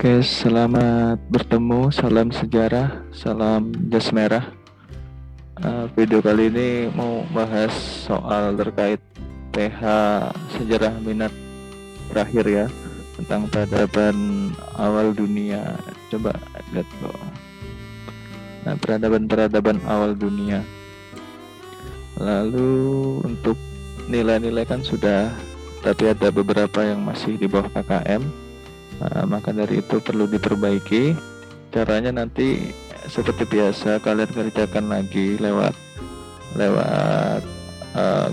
Oke, selamat bertemu. Salam sejarah, salam jas merah. Video kali ini mau bahas soal terkait PH sejarah minat terakhir ya, tentang peradaban awal dunia. Coba lihat tuh. Nah, peradaban awal dunia. Lalu untuk nilai-nilai kan sudah, tapi ada beberapa yang masih di bawah KKM. Maka dari itu perlu diperbaiki. Caranya nanti seperti biasa kalian kerjakan lagi lewat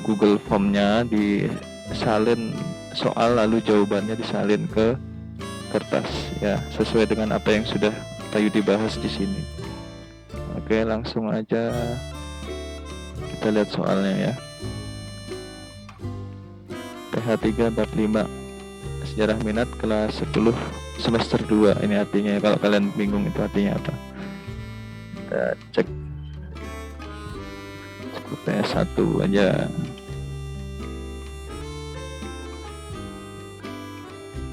Google Formnya, disalin soal lalu jawabannya disalin ke kertas ya, sesuai dengan apa yang sudah Tayu dibahas di sini. Oke, langsung aja kita lihat soalnya ya. PH 3 bab 5 sejarah minat kelas 10 semester 2. Ini artinya kalau kalian bingung itu artinya apa, kita cek PS1 aja.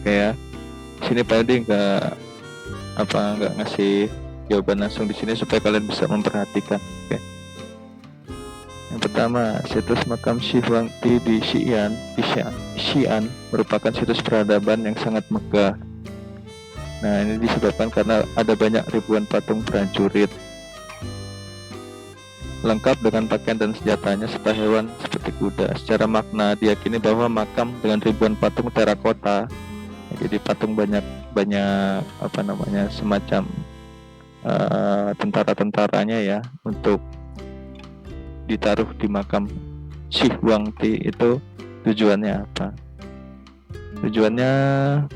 Oke ya, sini Pak Edi nggak ngasih jawaban langsung di sini supaya kalian bisa memperhatikan. Oke. Yang pertama, situs makam Syih Wangti di Xi'an merupakan situs peradaban yang sangat megah. Nah, ini disebabkan karena ada banyak ribuan patung prajurit lengkap dengan pakaian dan senjatanya serta hewan seperti kuda. Secara makna diyakini bahwa makam dengan ribuan patung terakota, jadi patung banyak semacam tentara-tentaranya ya, untuk ditaruh di makam Syih Wangti. Itu tujuannya apa? Tujuannya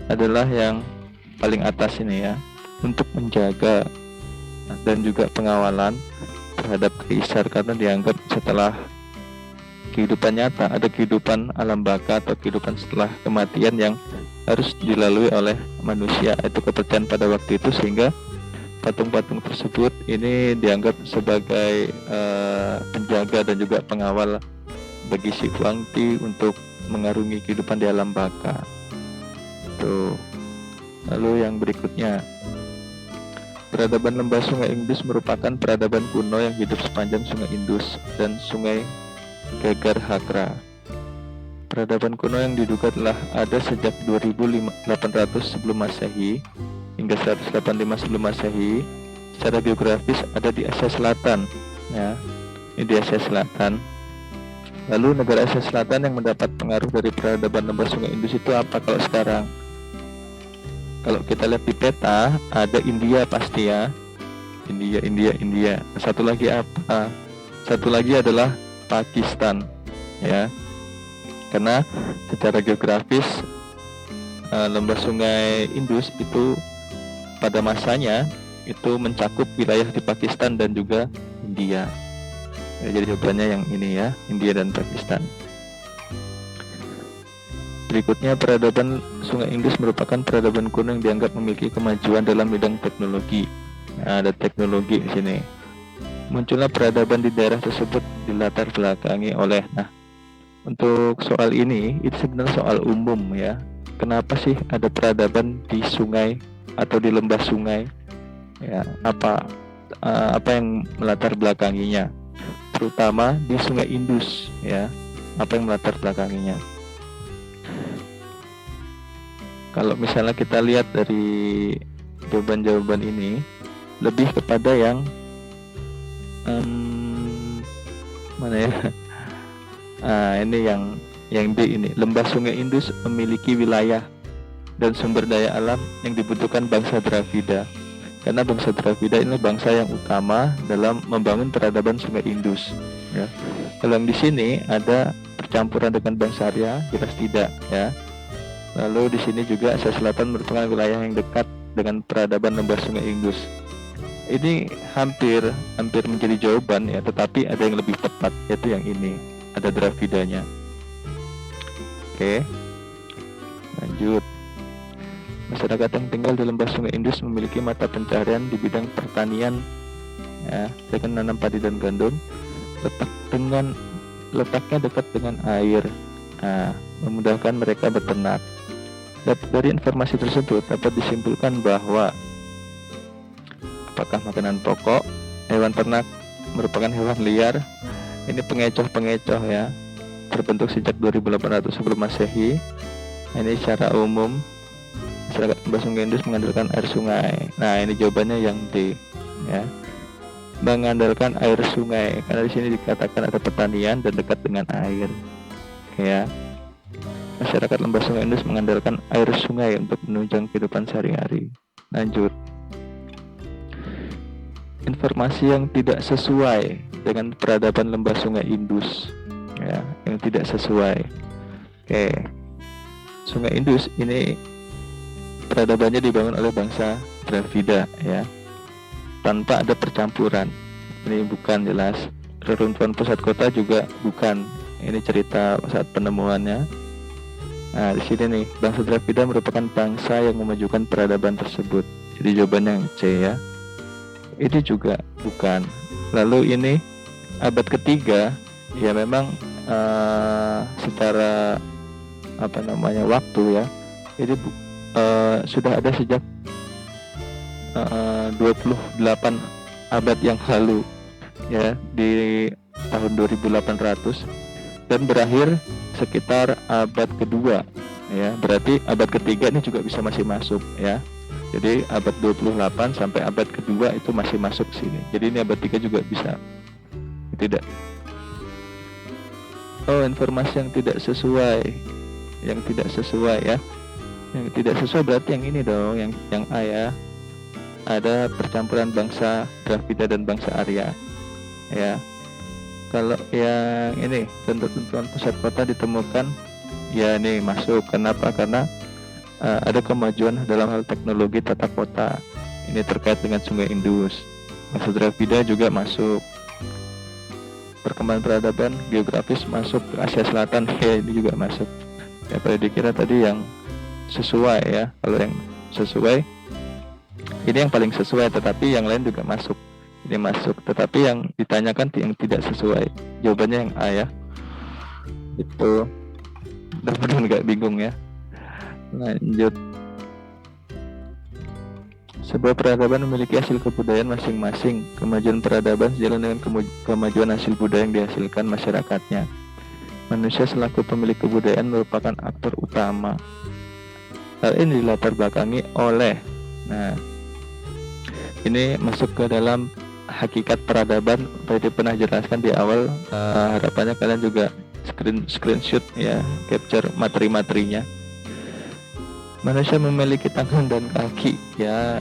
adalah yang paling atas ini ya, untuk menjaga dan juga pengawalan terhadap kaisar, karena dianggap setelah kehidupan nyata ada kehidupan alam baka atau kehidupan setelah kematian yang harus dilalui oleh manusia. Itu kepercayaan pada waktu itu, sehingga patung-patung tersebut ini dianggap sebagai penjaga dan juga pengawal bagi Syih Wangti untuk mengarungi kehidupan di alam baka. Tuh. Lalu yang berikutnya, peradaban lembah Sungai Indus merupakan peradaban kuno yang hidup sepanjang Sungai Indus dan Sungai Gagar-Hakra. Peradaban kuno yang diduga telah ada sejak 2800 sebelum Masehi hingga 185 sebelum Masehi. Secara geografis ada di Asia Selatan ya. Ini di Asia Selatan. Lalu negara Asia Selatan yang mendapat pengaruh dari peradaban lembah Sungai Indus itu apa kalau sekarang? Kalau kita lihat di peta, ada India pasti ya. India. Satu lagi apa? Satu lagi adalah Pakistan ya. Karena secara geografis lembah Sungai Indus itu pada masanya itu mencakup wilayah di Pakistan dan juga India. Ya, jadi jawabannya yang ini ya, India dan Pakistan. Berikutnya, peradaban Sungai Indus merupakan peradaban kuno yang dianggap memiliki kemajuan dalam bidang teknologi. Nah, ada teknologi di sini. Munculnya peradaban di daerah tersebut dilatar belakangi oleh, untuk soal ini itu sebenarnya soal umum ya. Kenapa sih ada peradaban di sungai atau di lembah sungai? Ya, apa yang melatar belakanginya? Terutama di Sungai Indus ya. Apa yang melatar belakanginya? Kalau misalnya kita lihat dari jawaban-jawaban ini, lebih kepada yang mana ya? Ini yang D ini. Lembah Sungai Indus memiliki wilayah dan sumber daya alam yang dibutuhkan bangsa Dravida. Karena bangsa Dravida ini bangsa yang utama dalam membangun peradaban Sungai Indus. Ya. Kalau yang di sini ada percampuran dengan bangsa Arya, jelas tidak ya. Lalu di sini juga Asia Selatan merupakan wilayah yang dekat dengan peradaban lembah Sungai Indus. Ini hampir menjadi jawaban ya, tetapi ada yang lebih tepat, yaitu yang ini, ada Dravidanya. Oke, lanjut. Masyarakat yang tinggal di lembah Sungai Indus memiliki mata pencaharian di bidang pertanian ya, dengan menanam padi dan gandum. Letaknya dekat dengan air, memudahkan mereka beternak. Dari informasi tersebut dapat disimpulkan bahwa apakah makanan pokok, hewan ternak merupakan hewan liar. Ini pengecoh-pengecoh ya, terbentuk sejak 2800 sebelum Masehi. Ini secara umum masyarakat lembah Sungai Indus mengandalkan air sungai. Nah, ini jawabannya yang D ya. Mengandalkan air sungai karena di sini dikatakan ada pertanian dan dekat dengan air. Ya. Masyarakat lembah Sungai Indus mengandalkan air sungai untuk menunjang kehidupan sehari-hari. Lanjut. Informasi yang tidak sesuai dengan peradaban lembah Sungai Indus. Ya, yang tidak sesuai. Oke. Sungai Indus ini peradabannya dibangun oleh bangsa Dravida ya, tanpa ada percampuran. Ini bukan jelas. Reruntuhan pusat kota juga bukan. Ini cerita saat penemuannya. Nah, di sini nih, bangsa Dravida merupakan bangsa yang memajukan peradaban tersebut. Jadi jawabannya yang C ya. Ini juga bukan. Lalu ini abad ketiga, ya memang secara waktu ya, ini sudah ada sejak 28 abad yang lalu ya, di tahun 2800 dan berakhir sekitar abad kedua ya. Berarti abad ketiga ini juga bisa masih masuk ya. Jadi abad 28 sampai abad kedua itu masih masuk sini. Jadi ini abad 3 juga bisa. Tidak. Oh, informasi yang tidak sesuai. Yang tidak sesuai ya. Yang tidak sesuai berarti yang ini dong, yang A ya. Ada percampuran bangsa Dravida dan bangsa Arya. Ya. Kalau yang ini, tentuan pusat kota ditemukan, ya ini masuk. Kenapa? Karena ada kemajuan dalam hal teknologi tata kota. Ini terkait dengan Sungai Indus. Bangsa Dravida juga masuk. Perkembangan peradaban geografis masuk ke Asia Selatan, ya ini juga masuk. Ya, pada dikira tadi yang sesuai ya. Kalau yang sesuai, ini yang paling sesuai, tetapi yang lain juga masuk. Ini masuk, tetapi yang ditanyakan yang tidak sesuai. Jawabannya yang A ya. Itu benar-benar nggak bingung ya. Lanjut. Sebuah peradaban memiliki hasil kebudayaan masing-masing. Kemajuan peradaban sejalan dengan kemajuan hasil budaya yang dihasilkan masyarakatnya. Manusia selaku pemilik kebudayaan merupakan aktor utama. Hal ini dilatar belakangi oleh, nah ini masuk ke dalam hakikat peradaban. Tadi pernah jelaskan di awal. Harapannya kalian juga screenshot ya, capture materi-materinya. Manusia memiliki tangan dan kaki ya.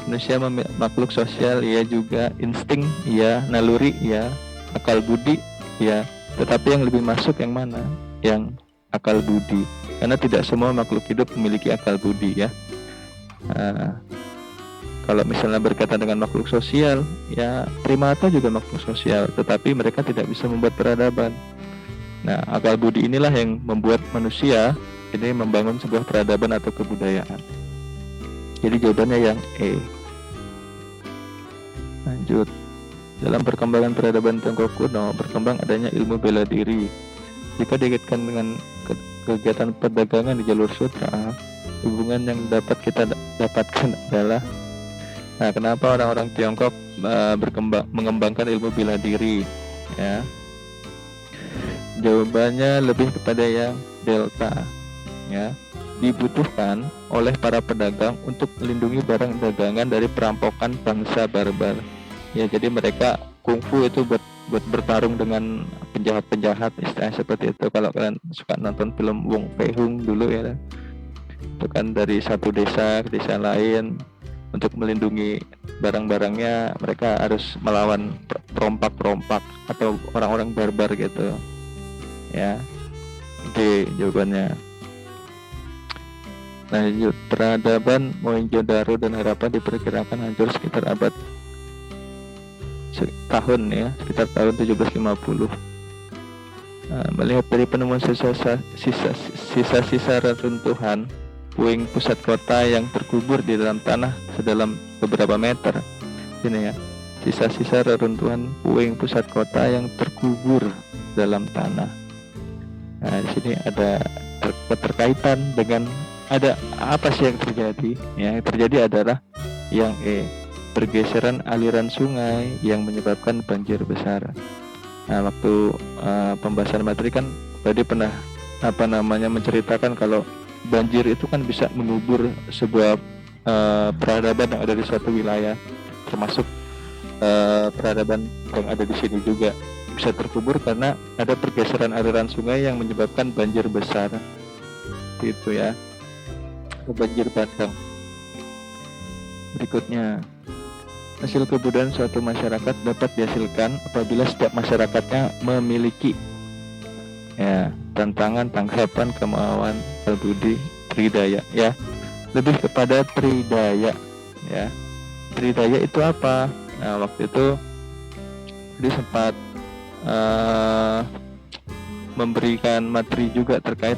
Manusia makhluk sosial ya, juga insting ya, naluri ya, akal budi ya. Tetapi yang lebih masuk yang mana? Yang akal budi. Karena tidak semua makhluk hidup memiliki akal budi ya. Kalau misalnya berkaitan dengan makhluk sosial, ya primata juga makhluk sosial, tetapi mereka tidak bisa membuat peradaban. Nah, akal budi inilah yang membuat manusia ini membangun sebuah peradaban atau kebudayaan. Jadi jawabannya yang E. Lanjut. Dalam perkembangan peradaban Tiongkok kuno, berkembang adanya ilmu bela diri. Jika dikaitkan dengan kegiatan perdagangan di jalur sutra, hubungan yang dapat kita dapatkan adalah, nah, kenapa orang-orang Tiongkok mengembangkan ilmu bela diri ya? Jawabannya lebih kepada yang delta ya. Dibutuhkan oleh para pedagang untuk melindungi barang dagangan dari perampokan bangsa barbar. Ya, jadi mereka kungfu itu buat bertarung dengan penjahat-penjahat, istilahnya seperti itu. Kalau kalian suka nonton film Wong Fei Hung dulu ya, itu kan dari satu desa ke desa lain, untuk melindungi barang-barangnya mereka harus melawan perompak-perompak atau orang-orang barbar gitu ya. Oke, jawabannya. Lanjut. Peradaban Mohenjo-daro dan Harappa diperkirakan hancur sekitar abad tahun ya, sekitar tahun 1750. Melihat dari penemuan sisa-sisa reruntuhan puing pusat kota yang terkubur di dalam tanah sedalam beberapa meter. Ini ya, sisa-sisa reruntuhan puing pusat kota yang terkubur dalam tanah. Nah, di sini ada keterkaitan dengan ada apa sih yang terjadi? Yang terjadi adalah yang pergeseran aliran sungai yang menyebabkan banjir besar. Nah, waktu pembahasan materi kan tadi pernah menceritakan kalau banjir itu kan bisa mengubur sebuah peradaban yang ada di suatu wilayah, termasuk peradaban yang ada di sini juga bisa terkubur karena ada pergeseran aliran sungai yang menyebabkan banjir besar. Itu ya, banjir bandang. Berikutnya, hasil kebudayaan suatu masyarakat dapat dihasilkan apabila setiap masyarakatnya memiliki tantangan, tanggapan, kemauan, berbudi, tridaya ya. Lebih kepada tridaya ya. Tridaya itu apa? Nah, waktu itu dia sempat memberikan materi juga terkait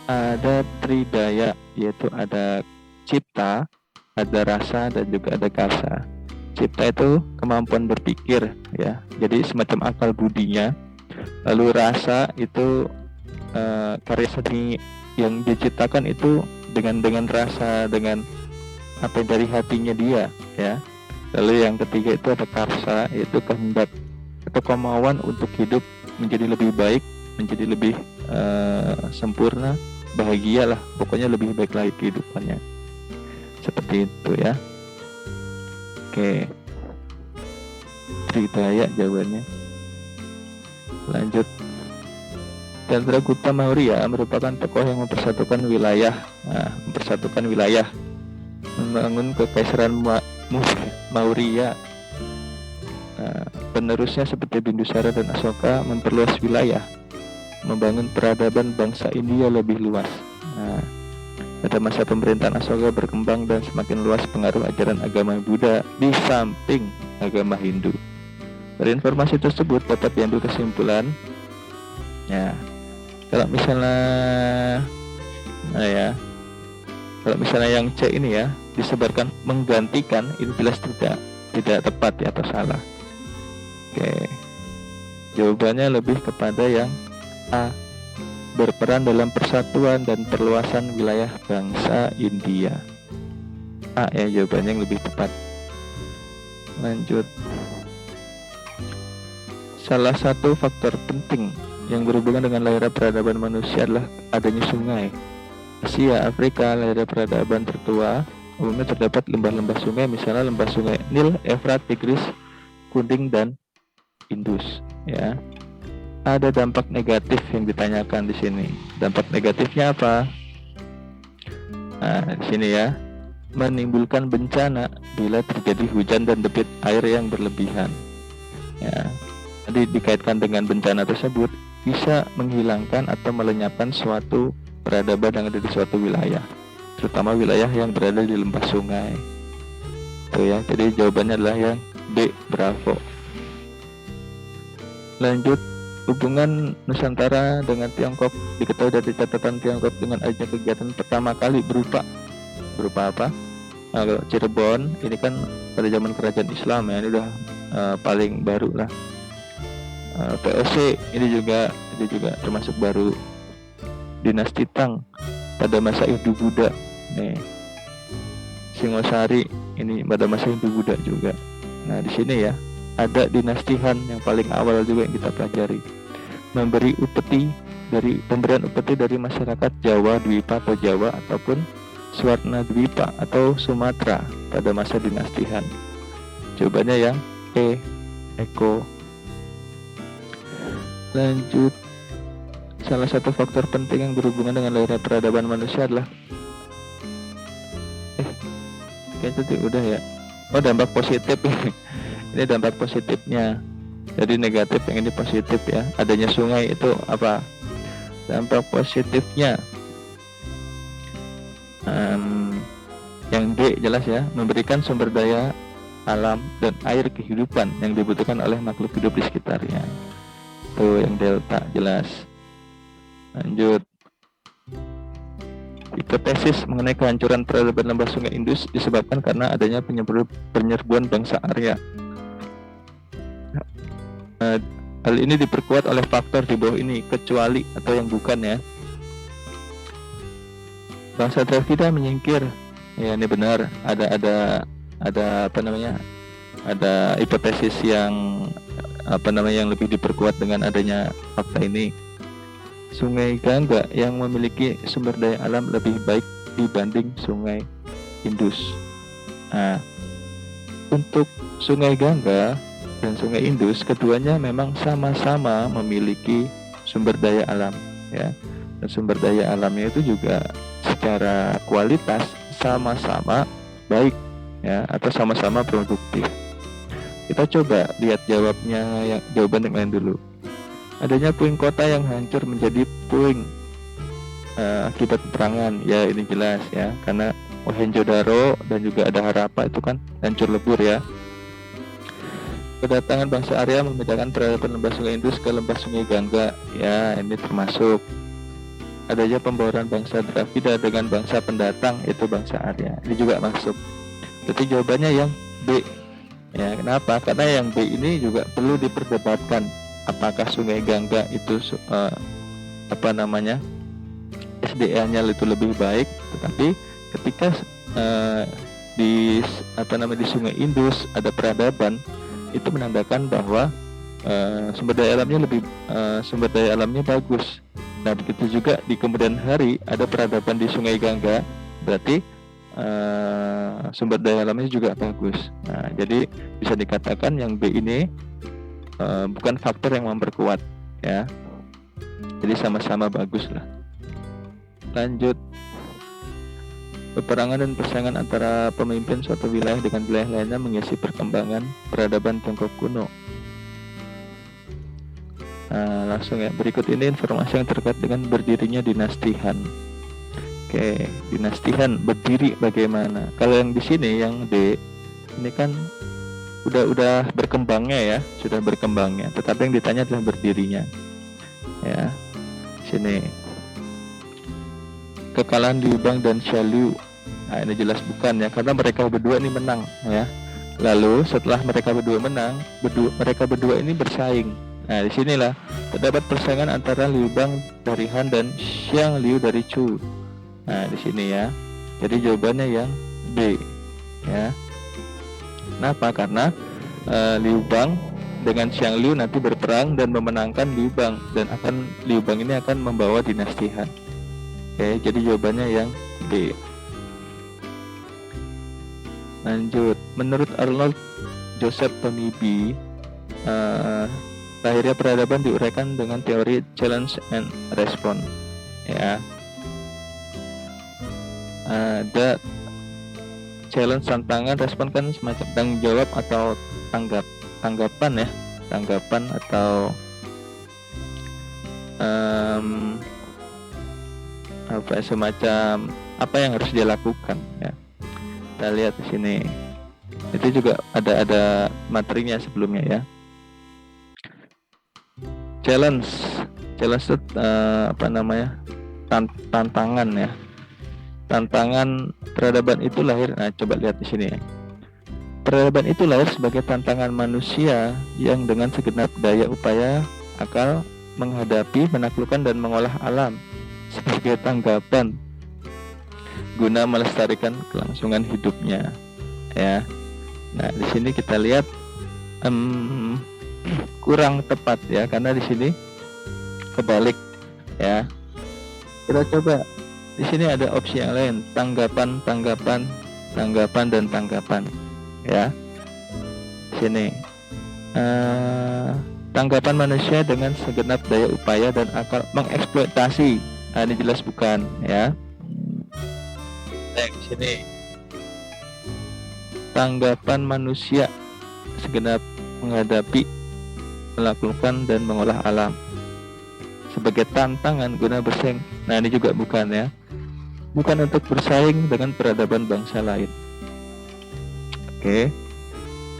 ada tridaya, yaitu ada cipta, ada rasa, dan juga ada karsa. Cipta itu kemampuan berpikir ya, jadi semacam akal budinya. Lalu rasa itu karya seni yang diciptakan itu dengan rasa, dengan apa yang dari hatinya dia ya. Lalu yang ketiga itu ada karsa, yaitu kehendak atau kemauan untuk hidup menjadi lebih baik, menjadi lebih sempurna, bahagia lah, pokoknya lebih baik lagi kehidupannya. Seperti itu ya. Oke, tridaya jawabannya. Lanjut. Chandragupta Maurya merupakan tokoh yang mempersatukan wilayah, membangun kekaisaran Maurya. Penerusnya seperti Bindusara dan Asoka memperluas wilayah, membangun peradaban bangsa India lebih luas. Pada masa pemerintahan Asoka berkembang dan semakin luas pengaruh ajaran agama Buddha di samping agama Hindu. Dari informasi tersebut dapat diambil kesimpulan ya, kalau misalnya yang C ini ya disebarkan menggantikan, ini jelas tidak tepat ya, atau salah. Oke, jawabannya lebih kepada yang A, berperan dalam persatuan dan perluasan wilayah bangsa India. A ya, jawabannya yang lebih tepat. Lanjut. Salah satu faktor penting yang berhubungan dengan lahirnya peradaban manusia adalah adanya sungai. Asia, Afrika, lahirnya peradaban tertua umumnya terdapat lembah-lembah sungai, misalnya lembah sungai Nil, Efrat, Tigris, Kunding, dan Indus ya. Ada dampak negatif yang ditanyakan di sini. Dampak negatifnya apa? Nah, di sini ya, menimbulkan bencana bila terjadi hujan dan debit air yang berlebihan. Ya, jadi dikaitkan dengan bencana tersebut bisa menghilangkan atau melenyapkan suatu peradaban yang ada di suatu wilayah, terutama wilayah yang berada di lembah sungai. Tuh ya, jadi jawabannya adalah yang B, Bravo. Lanjut, hubungan Nusantara dengan Tiongkok diketahui dari catatan Tiongkok dengan adanya kegiatan pertama kali berupa apa? Kalau Cirebon ini kan pada zaman kerajaan Islam ya, ini udah paling baru lah. POC ini juga termasuk baru. Dinasti Tang pada masa Hindu Buddha nih. Singosari ini pada masa Hindu Buddha juga. Nah, di sini ya ada dinasti Han yang paling awal juga yang kita pelajari. Pemberian upeti dari masyarakat Jawa Dwipa atau Jawa ataupun Swarna Dwipa atau Sumatera pada masa dinasti Han. Jawabannya yang E, Eko. Lanjut. Salah satu faktor penting yang berhubungan dengan lahirnya peradaban manusia adalah kayaknya itu udah ya. Oh, dampak positif. Ini dampak positifnya. Jadi negatif, yang ini positif ya. Adanya sungai itu apa? Dampak positifnya yang D jelas ya, memberikan sumber daya alam dan air kehidupan yang dibutuhkan oleh makhluk hidup di sekitarnya. Tuh yang delta jelas. Lanjut. Hipotesis mengenai kehancuran peradaban lembah sungai Indus disebabkan karena adanya penyerbuan bangsa Arya. Hal ini diperkuat oleh faktor di bawah ini, kecuali atau yang bukan ya. bangsa Dravida menyingkir. Ya, ini benar. Ada apa namanya? Ada hipotesis yang yang lebih diperkuat dengan adanya fakta ini. Sungai Gangga yang memiliki sumber daya alam lebih baik dibanding Sungai Indus. Nah, untuk Sungai Gangga dan Sungai Indus, keduanya memang sama-sama memiliki sumber daya alam, ya. Dan sumber daya alamnya itu juga secara kualitas sama-sama baik, ya, atau sama-sama produktif. Kita coba lihat jawaban yang lain dulu. Adanya puing kota yang hancur menjadi puing akibat peperangan, ya ini jelas ya, karena Mohenjo-daro dan juga ada Harappa itu kan hancur lebur ya. Kedatangan bangsa Arya membedakan peradaban lembah Sungai Indus ke lembah Sungai Gangga, ya ini termasuk. Adanya pembawaan bangsa Dravida dengan bangsa pendatang, itu bangsa Arya, ini juga masuk. Berarti jawabannya yang B. Ya, kenapa? Karena yang B ini juga perlu diperdebatkan. Apakah Sungai Gangga itu SDA-nya itu lebih baik, tetapi ketika di Sungai Indus ada peradaban, itu menandakan bahwa sumber daya alamnya bagus. Nah, begitu juga di kemudian hari ada peradaban di Sungai Gangga, berarti sumber daya alamnya juga bagus. Nah, jadi bisa dikatakan yang B ini bukan faktor yang memperkuat, ya. Jadi sama-sama bagus lah. Lanjut, peperangan dan persaingan antara pemimpin suatu wilayah dengan wilayah lainnya mengisi perkembangan peradaban Tiongkok kuno. Nah, langsung ya, berikut ini informasi yang terkait dengan berdirinya dinasti Han. Oke, dinasti Han berdiri bagaimana? Kalau yang di sini yang D ini kan udah berkembangnya ya, sudah berkembangnya. Tetapi yang ditanya adalah berdirinya. Ya, sini kekalahan Liu Bang dan Xia Liu. Nah, ini jelas bukan ya, karena mereka berdua ini menang ya. Lalu setelah mereka berdua menang, mereka berdua ini bersaing. Nah, disinilah terdapat persaingan antara Liu Bang dari Han dan Xiang Liu dari Chu. Nah, di sini ya. Jadi jawabannya yang B ya. Kenapa? Karena Liu Bang dengan Xiang Liu nanti berperang dan memenangkan Liu Bang, dan Liu Bang ini akan membawa dinasti Han. Oke, jadi jawabannya yang B. Lanjut, menurut Arnold Joseph Toynbee, lahirnya peradaban diuraikan dengan teori challenge and response. Ya, ada challenge, tantangan, respon kan semacam tanggung jawab atau tanggapan ya, tanggapan atau semacam apa yang harus dia lakukan ya. Kita lihat di sini, itu juga ada materinya sebelumnya ya. Challenge itu tantangan ya. Tantangan peradaban itu lahir. Nah, coba lihat di sini ya. Peradaban itu lahir sebagai tantangan manusia yang dengan segenap daya upaya akal menghadapi, menaklukkan dan mengolah alam sebagai tanggapan guna melestarikan kelangsungan hidupnya. Ya. Nah, di sini kita lihat kurang tepat ya, karena di sini kebalik ya. Kita coba. Di sini ada opsi yang lain, tanggapan dan tanggapan. Ya, sini tanggapan manusia dengan segenap daya upaya dan akal mengeksploitasi. Nah, ini jelas bukan ya. Di sini tanggapan manusia segenap menghadapi, melakukan dan mengolah alam sebagai tantangan guna bersaing. Nah, ini juga bukan ya. Bukan untuk bersaing dengan peradaban bangsa lain. Oke.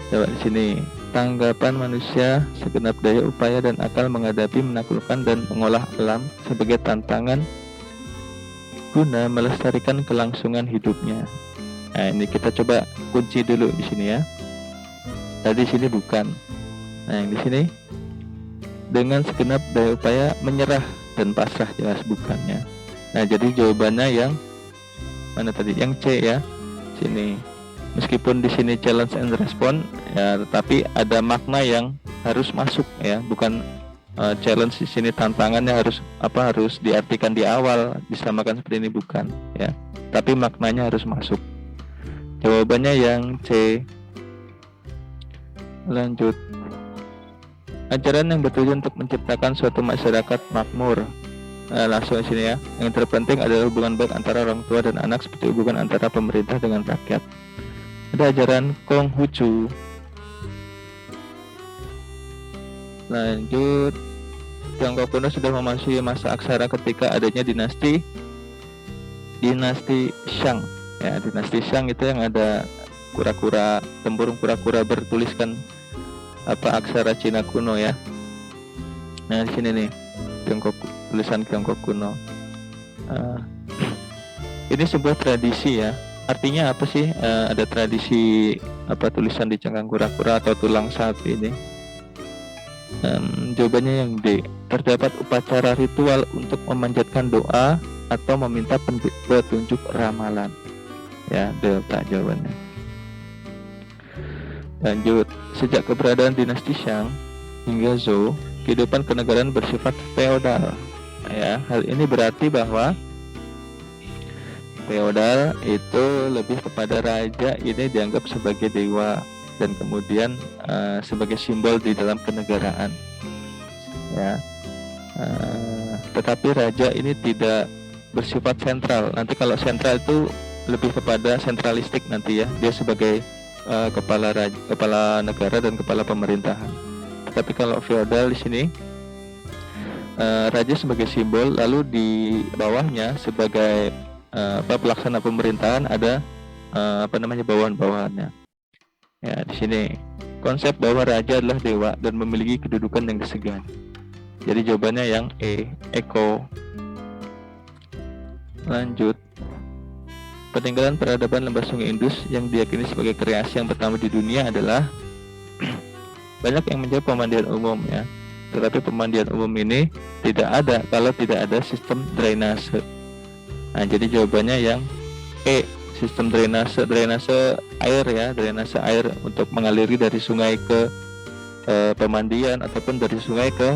Coba di sini, tanggapan manusia segenap daya upaya dan akal menghadapi, menaklukkan dan mengolah alam sebagai tantangan guna melestarikan kelangsungan hidupnya. Nah, ini kita coba kunci dulu di sini ya. Tadi sini bukan. Nah, yang di sini dengan segenap daya upaya menyerah dan pasrah, jelas bukannya. Nah, jadi jawabannya yang mana tadi? Yang C ya, sini. Meskipun di sini challenge and response ya, tetapi ada makna yang harus masuk ya, bukan challenge di sini tantangannya harus diartikan di awal disamakan seperti ini, bukan ya, tapi maknanya harus masuk. Jawabannya yang C. Lanjut. Ajaran yang bertujuan untuk menciptakan suatu masyarakat makmur. Langsung di sini ya. Yang terpenting adalah hubungan baik antara orang tua dan anak seperti hubungan antara pemerintah dengan rakyat. Ada ajaran Konghucu. Lanjut. Tiongkok kuno sudah memasuki masa aksara ketika adanya dinasti Shang. Ya, dinasti Shang itu yang ada kura-kura, tempurung kura-kura bertuliskan aksara Cina kuno ya. Nah, di sini nih tulisan Tiongkok kuno. Ini sebuah tradisi ya. Artinya apa sih? Ada tradisi tulisan di cangkang kura-kura atau tulang sapi ini? Jawabannya yang D. Terdapat upacara ritual untuk memanjatkan doa atau meminta petunjuk ramalan. Ya, delta jawabannya. Lanjut. Sejak keberadaan dinasti Shang hingga Zhou, kehidupan kenegaraan bersifat feodal. Ya, hal ini berarti bahwa feodal itu lebih kepada raja ini dianggap sebagai dewa dan kemudian sebagai simbol di dalam kenegaraan. Ya, tetapi raja ini tidak bersifat sentral. Nanti kalau sentral itu lebih kepada sentralistik nanti ya, dia sebagai kepala negara dan kepala pemerintahan. Tetapi kalau feodal di sini raja sebagai simbol, lalu di bawahnya sebagai pelaksana pemerintahan ada bawahan-bawahannya. Ya, di sini konsep bahwa raja adalah dewa dan memiliki kedudukan yang disegani. Jadi jawabannya yang E, Eko. Lanjut. Peninggalan peradaban lembah Sungai Indus yang diyakini sebagai kreasi yang pertama di dunia adalah banyak yang menjawab pemandian umum ya. Tetapi pemandian umum ini tidak ada kalau tidak ada sistem drainase. Nah, jadi jawabannya yang E, sistem drainase air ya, drainase air untuk mengaliri dari sungai ke pemandian ataupun dari sungai ke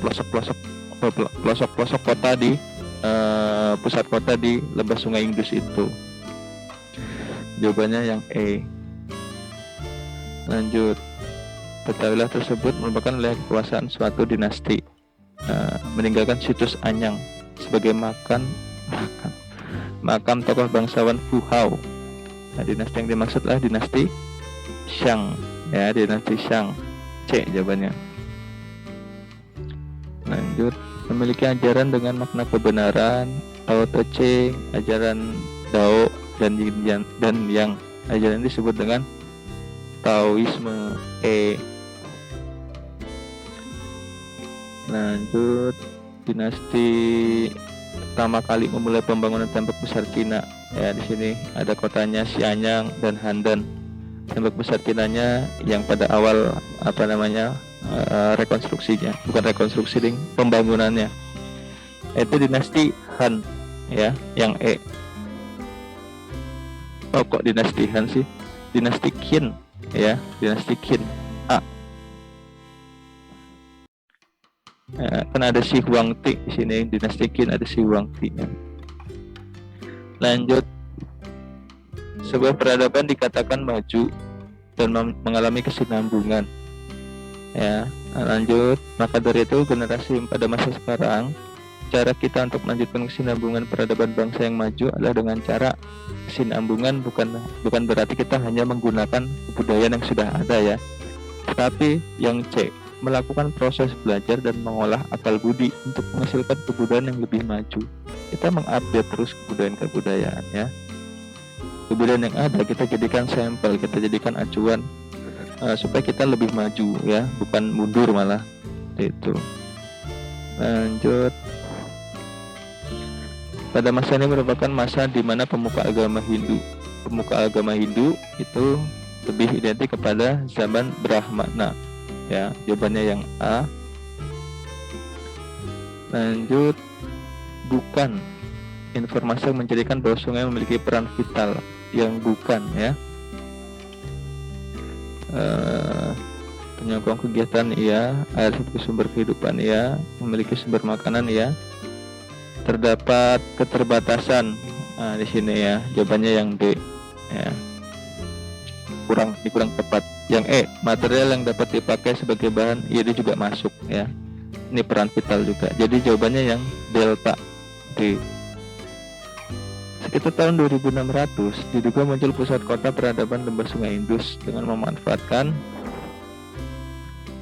pelosok-pelosok kota di pusat kota di lembah Sungai Indus itu. Jawabannya yang E. Lanjut. Wilayah tersebut merupakan wilayah kekuasaan suatu dinasti, meninggalkan situs Anyang sebagai makam tokoh bangsawan Fu Hao. Nah, dinasti yang dimaksud adalah dinasti Shang ya, dinasti Shang. C jawabannya. Lanjut. Memiliki ajaran dengan makna kebenaran. Tao Te Ching, ajaran Dao dan yang ajaran ini disebut dengan Taoisme. E. Lanjut. Dinasti pertama kali memulai pembangunan tembok besar Cina. Ya, di sini ada kotanya Xianyang dan Handan. Tembok besar Cinanya yang pada awal rekonstruksinya, bukan rekonstruksi ding, pembangunannya. Itu dinasti Han ya, yang E. Oh, kok dinasti Han sih? Dinasti Qin ya, dinasti Qin. A. Kan ada Shi Huangdi di sini, dinasti Qin ada Shi Huangdi ya. Lanjut. Sebuah peradaban dikatakan maju dan mengalami kesinambungan. Ya, lanjut. Maka dari itu generasi pada masa sekarang, cara kita untuk melanjutkan kesinambungan peradaban bangsa yang maju adalah dengan cara kesinambungan, bukan berarti kita hanya menggunakan kebudayaan yang sudah ada ya, tetapi yang C, melakukan proses belajar dan mengolah akal budi untuk menghasilkan kebudayaan yang lebih maju. Kita mengupdate terus kebudayaan ya. Kebudayaan yang ada kita jadikan sampel, kita jadikan acuan supaya kita lebih maju ya, bukan mundur malah. Itu. Lanjut. Pada masa ini merupakan masa di mana pemuka agama Hindu itu lebih identik kepada zaman Brahmana. Ya, jawabannya yang A. Lanjut. Bukan informasi yang menjadikan bahwa sungai memiliki peran vital yang bukan ya. Penyokong kegiatan iya, air sebagai sumber kehidupan iya, memiliki sumber makanan iya. Terdapat keterbatasan. Nah, di sini ya jawabannya yang D ya. Kurang tepat. Yang E, material yang dapat dipakai sebagai bahan, iya dia juga masuk ya. Ini peran vital juga. Jadi jawabannya yang delta D. Sekitar tahun 2600 diduga muncul pusat kota peradaban lembah Sungai Indus dengan memanfaatkan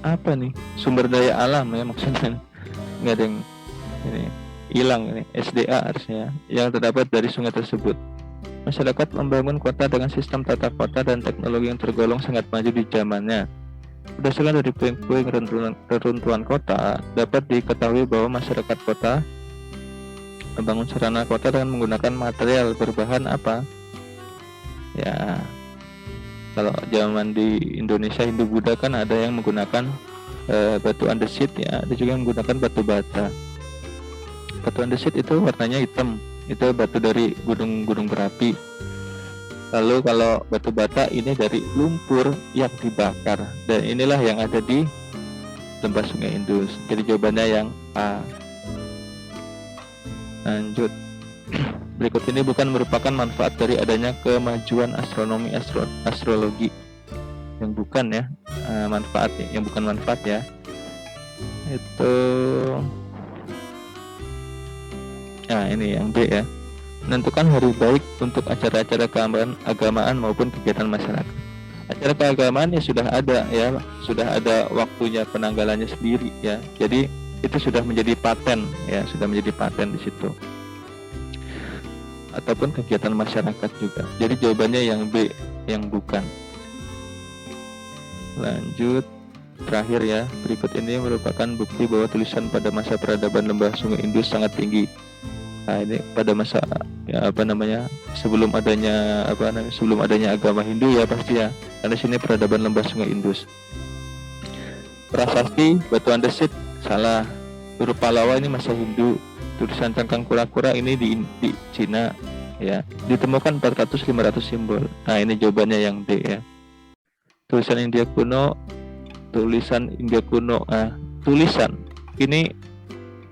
apa nih? Sumber daya alam ya maksudnya. Nggak ada yang ini hilang ini, SDA harusnya yang terdapat dari sungai tersebut. Masyarakat membangun kota dengan sistem tata kota dan teknologi yang tergolong sangat maju di zamannya. Berdasarkan dari puing-puing reruntuhan kota, dapat diketahui bahwa masyarakat kota membangun sarana kota dengan menggunakan material berbahan apa? Ya, kalau zaman di Indonesia Hindu-Buddha kan ada yang menggunakan batu andesit ya, ada juga yang menggunakan batu bata. Batu andesit itu warnanya hitam, itu batu dari gunung-gunung berapi. Lalu kalau batu bata ini dari lumpur yang dibakar, dan inilah yang ada di lembah Sungai Indus. Jadi jawabannya yang A. Lanjut. Berikut ini bukan merupakan manfaat dari adanya kemajuan astronomi astrologi. Yang bukan ya, manfaat ya, yang bukan manfaat ya. Itu nah ini yang B ya. Menentukan hari baik untuk acara-acara keagamaan maupun kegiatan masyarakat. Acara keagamaan ya sudah ada ya, sudah ada waktunya penanggalannya sendiri ya. Jadi itu sudah menjadi paten ya, sudah menjadi paten di situ. Ataupun kegiatan masyarakat juga. Jadi jawabannya yang B, yang bukan. Lanjut. Terakhir ya, berikut ini merupakan bukti bahwa tulisan pada masa peradaban lembah Sungai Indus sangat tinggi. Nah, ini pada masa ya, sebelum adanya agama Hindu ya pasti ya. Karena sini peradaban lembah Sungai Indus. Prasasti batu andesit salah. Huruf Pallawa ini masa Hindu. Tulisan cangkang kura-kura ini di Cina ya. Ditemukan 400-500 simbol. Nah, ini jawabannya yang D ya. Tulisan India kuno. Tulisan ini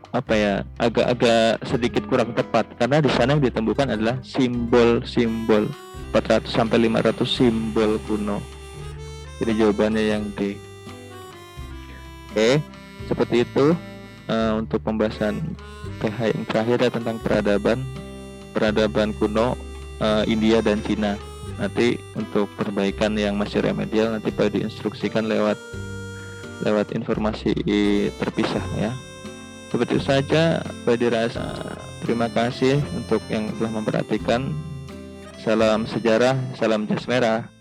apa ya, agak sedikit kurang tepat karena di sana yang ditemukan adalah simbol-simbol 400-500 simbol kuno. Jadi jawabannya yang D. Oke, seperti itu untuk pembahasan PH yang terakhir ya, tentang peradaban kuno India dan Cina. Nanti untuk perbaikan yang masih remedial nanti Pak diinstruksikan lewat informasi terpisah ya. Seperti itu saja Pak dirasa. Terima kasih untuk yang telah memperhatikan. Salam sejarah, salam jas merah.